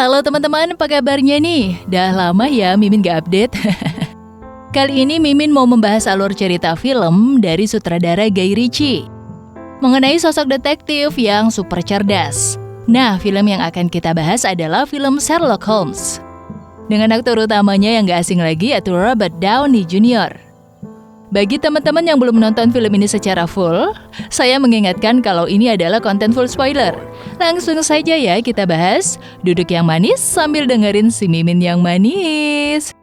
Halo teman-teman, apa kabarnya nih? Dah lama ya Mimin gak update. Kali ini Mimin mau membahas alur cerita film dari sutradara Guy Ritchie mengenai sosok detektif yang super cerdas. Nah, film yang akan kita bahas adalah film Sherlock Holmes dengan aktor utamanya yang gak asing lagi yaitu Robert Downey Jr. Bagi teman-teman yang belum menonton film ini secara full, saya mengingatkan kalau ini adalah konten full spoiler. Langsung saja ya kita bahas. Duduk yang manis sambil dengerin si Mimin yang manis.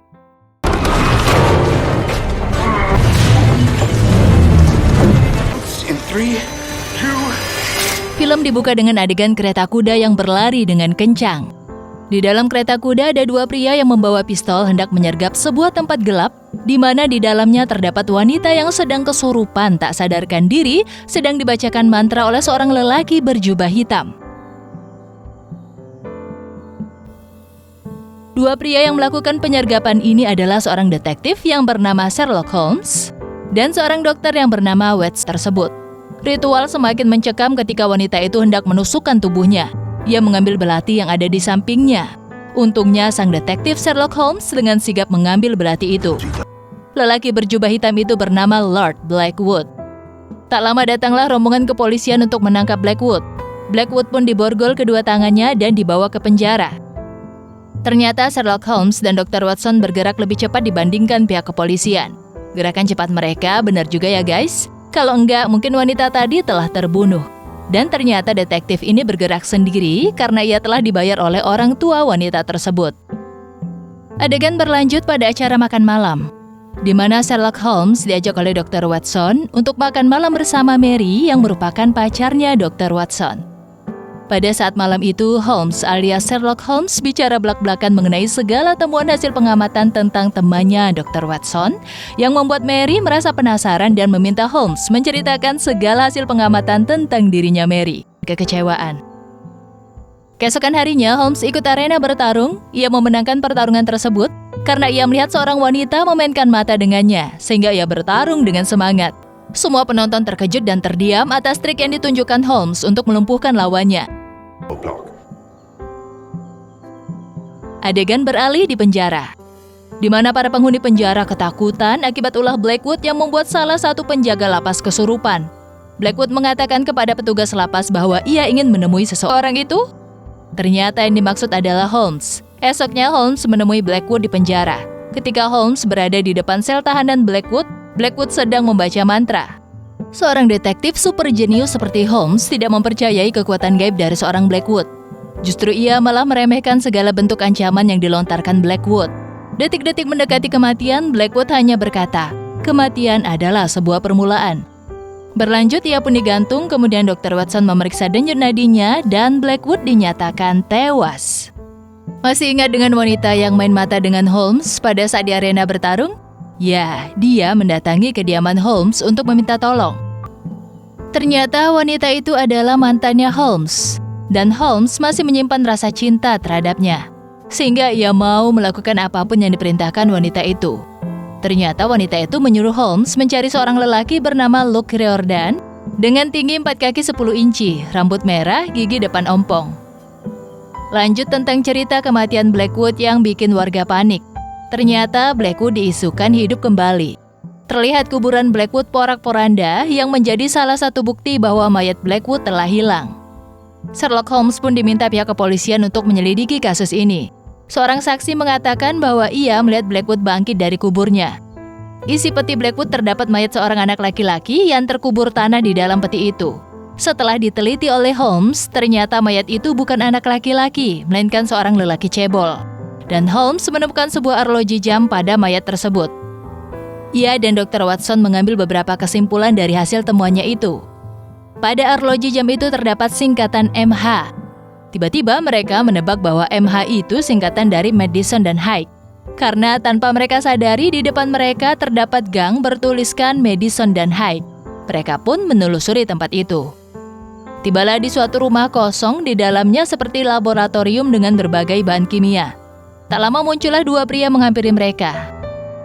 In 3, 2... Film dibuka dengan adegan kereta kuda yang berlari dengan kencang. Di dalam kereta kuda ada dua pria yang membawa pistol hendak menyergap sebuah tempat gelap di mana di dalamnya terdapat wanita yang sedang kesurupan tak sadarkan diri sedang dibacakan mantra oleh seorang lelaki berjubah hitam. Dua pria yang melakukan penyergapan ini adalah seorang detektif yang bernama Sherlock Holmes dan seorang dokter yang bernama Watson tersebut. Ritual semakin mencekam ketika wanita itu hendak menusukkan tubuhnya. Ia mengambil belati yang ada di sampingnya. Untungnya sang detektif Sherlock Holmes dengan sigap mengambil belati itu. Lelaki berjubah hitam itu bernama Lord Blackwood. Tak lama datanglah rombongan kepolisian untuk menangkap Blackwood. Blackwood pun diborgol kedua tangannya dan dibawa ke penjara. Ternyata Sherlock Holmes dan Dr. Watson bergerak lebih cepat dibandingkan pihak kepolisian. Gerakan cepat mereka benar juga ya guys. Kalau enggak, mungkin wanita tadi telah terbunuh. Dan ternyata detektif ini bergerak sendiri karena ia telah dibayar oleh orang tua wanita tersebut. Adegan berlanjut pada acara makan malam, di mana Sherlock Holmes diajak oleh Dr. Watson untuk makan malam bersama Mary yang merupakan pacarnya Dr. Watson. Pada saat malam itu, Holmes alias Sherlock Holmes bicara belak-belakan mengenai segala temuan hasil pengamatan tentang temannya Dr. Watson yang membuat Mary merasa penasaran dan meminta Holmes menceritakan segala hasil pengamatan tentang dirinya Mary. Kekecewaan. Keesokan harinya, Holmes ikut arena bertarung. Ia memenangkan pertarungan tersebut karena ia melihat seorang wanita memainkan mata dengannya, sehingga ia bertarung dengan semangat. Semua penonton terkejut dan terdiam atas trik yang ditunjukkan Holmes untuk melumpuhkan lawannya. Adegan beralih di penjara, di mana para penghuni penjara ketakutan akibat ulah Blackwood yang membuat salah satu penjaga lapas kesurupan. Blackwood mengatakan kepada petugas lapas bahwa ia ingin menemui seseorang itu. Ternyata yang dimaksud adalah Holmes. Esoknya Holmes menemui Blackwood di penjara. Ketika Holmes berada di depan sel tahanan Blackwood sedang membaca mantra. Seorang detektif super jenius seperti Holmes tidak mempercayai kekuatan gaib dari seorang Blackwood. Justru ia malah meremehkan segala bentuk ancaman yang dilontarkan Blackwood. Detik-detik mendekati kematian, Blackwood hanya berkata, "Kematian adalah sebuah permulaan." Berlanjut, ia pun digantung, kemudian Dr. Watson memeriksa denyut nadinya dan Blackwood dinyatakan tewas. Masih ingat dengan wanita yang main mata dengan Holmes pada saat di arena bertarung? Ya, dia mendatangi kediaman Holmes untuk meminta tolong. Ternyata wanita itu adalah mantannya Holmes, dan Holmes masih menyimpan rasa cinta terhadapnya, sehingga ia mau melakukan apapun yang diperintahkan wanita itu. Ternyata wanita itu menyuruh Holmes mencari seorang lelaki bernama Luke Riordan dengan tinggi 4 kaki 10 inci, rambut merah, gigi depan ompong. Lanjut tentang cerita kematian Blackwood yang bikin warga panik. Ternyata Blackwood diisukan hidup kembali. Terlihat kuburan Blackwood porak-poranda yang menjadi salah satu bukti bahwa mayat Blackwood telah hilang. Sherlock Holmes pun diminta pihak kepolisian untuk menyelidiki kasus ini. Seorang saksi mengatakan bahwa ia melihat Blackwood bangkit dari kuburnya. Isi peti Blackwood terdapat mayat seorang anak laki-laki yang terkubur tanah di dalam peti itu. Setelah diteliti oleh Holmes, ternyata mayat itu bukan anak laki-laki, melainkan seorang lelaki cebol. Dan Holmes menemukan sebuah arloji jam pada mayat tersebut. Ia dan Dr. Watson mengambil beberapa kesimpulan dari hasil temuannya itu. Pada arloji jam itu terdapat singkatan MH. Tiba-tiba mereka menebak bahwa MH itu singkatan dari Madison dan Hyde. Karena tanpa mereka sadari di depan mereka terdapat gang bertuliskan Madison dan Hyde. Mereka pun menelusuri tempat itu. Tibalah di suatu rumah kosong, di dalamnya seperti laboratorium dengan berbagai bahan kimia. Tak lama muncullah dua pria menghampiri mereka.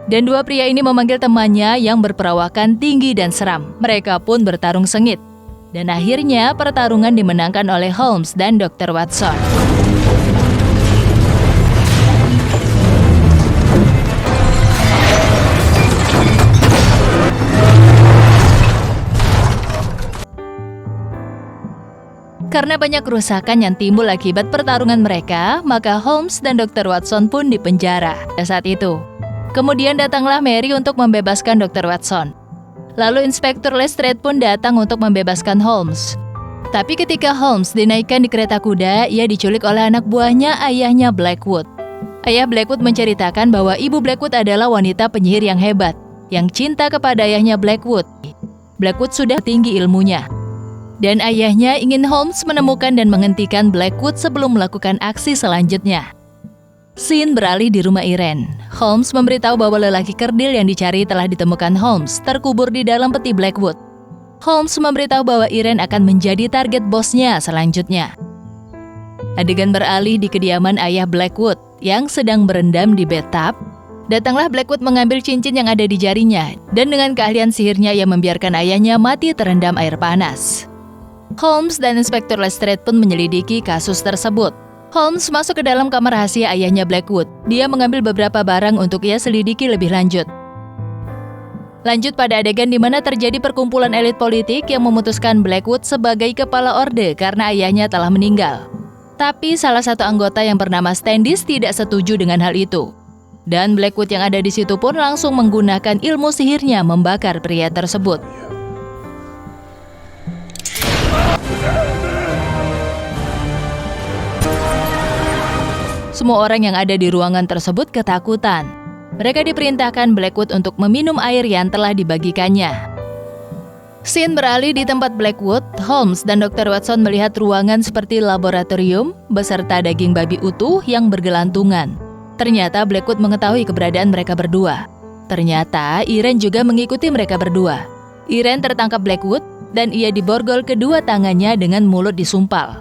Dan dua pria ini memanggil temannya yang berperawakan tinggi dan seram. Mereka pun bertarung sengit. Dan akhirnya pertarungan dimenangkan oleh Holmes dan Dr. Watson. Karena banyak kerusakan yang timbul akibat pertarungan mereka, maka Holmes dan Dr. Watson pun dipenjara pada saat itu. Kemudian datanglah Mary untuk membebaskan Dr. Watson. Lalu Inspektur Lestrade pun datang untuk membebaskan Holmes. Tapi ketika Holmes dinaikkan di kereta kuda, ia diculik oleh anak buahnya, ayahnya Blackwood. Ayah Blackwood menceritakan bahwa ibu Blackwood adalah wanita penyihir yang hebat, yang cinta kepada ayahnya Blackwood. Blackwood sudah tinggi ilmunya. Dan ayahnya ingin Holmes menemukan dan menghentikan Blackwood sebelum melakukan aksi selanjutnya. Scene beralih di rumah Irene. Holmes memberitahu bahwa lelaki kerdil yang dicari telah ditemukan Holmes, terkubur di dalam peti Blackwood. Holmes memberitahu bahwa Irene akan menjadi target bosnya selanjutnya. Adegan beralih di kediaman ayah Blackwood yang sedang berendam di bathtub. Datanglah Blackwood mengambil cincin yang ada di jarinya, dan dengan keahlian sihirnya ia membiarkan ayahnya mati terendam air panas. Holmes dan Inspektur Lestrade pun menyelidiki kasus tersebut. Holmes masuk ke dalam kamar rahasia ayahnya Blackwood. Dia mengambil beberapa barang untuk ia selidiki lebih lanjut. Lanjut pada adegan di mana terjadi perkumpulan elit politik yang memutuskan Blackwood sebagai kepala orde karena ayahnya telah meninggal. Tapi salah satu anggota yang bernama Standish tidak setuju dengan hal itu. Dan Blackwood yang ada di situ pun langsung menggunakan ilmu sihirnya membakar pria tersebut. Semua orang yang ada di ruangan tersebut ketakutan. Mereka diperintahkan Blackwood untuk meminum air yang telah dibagikannya. Scene beralih di tempat Blackwood. Holmes dan Dr. Watson melihat ruangan seperti laboratorium beserta daging babi utuh yang bergelantungan. Ternyata Blackwood mengetahui keberadaan mereka berdua. Ternyata Irene juga mengikuti mereka berdua. Irene tertangkap Blackwood dan ia diborgol kedua tangannya dengan mulut disumpal.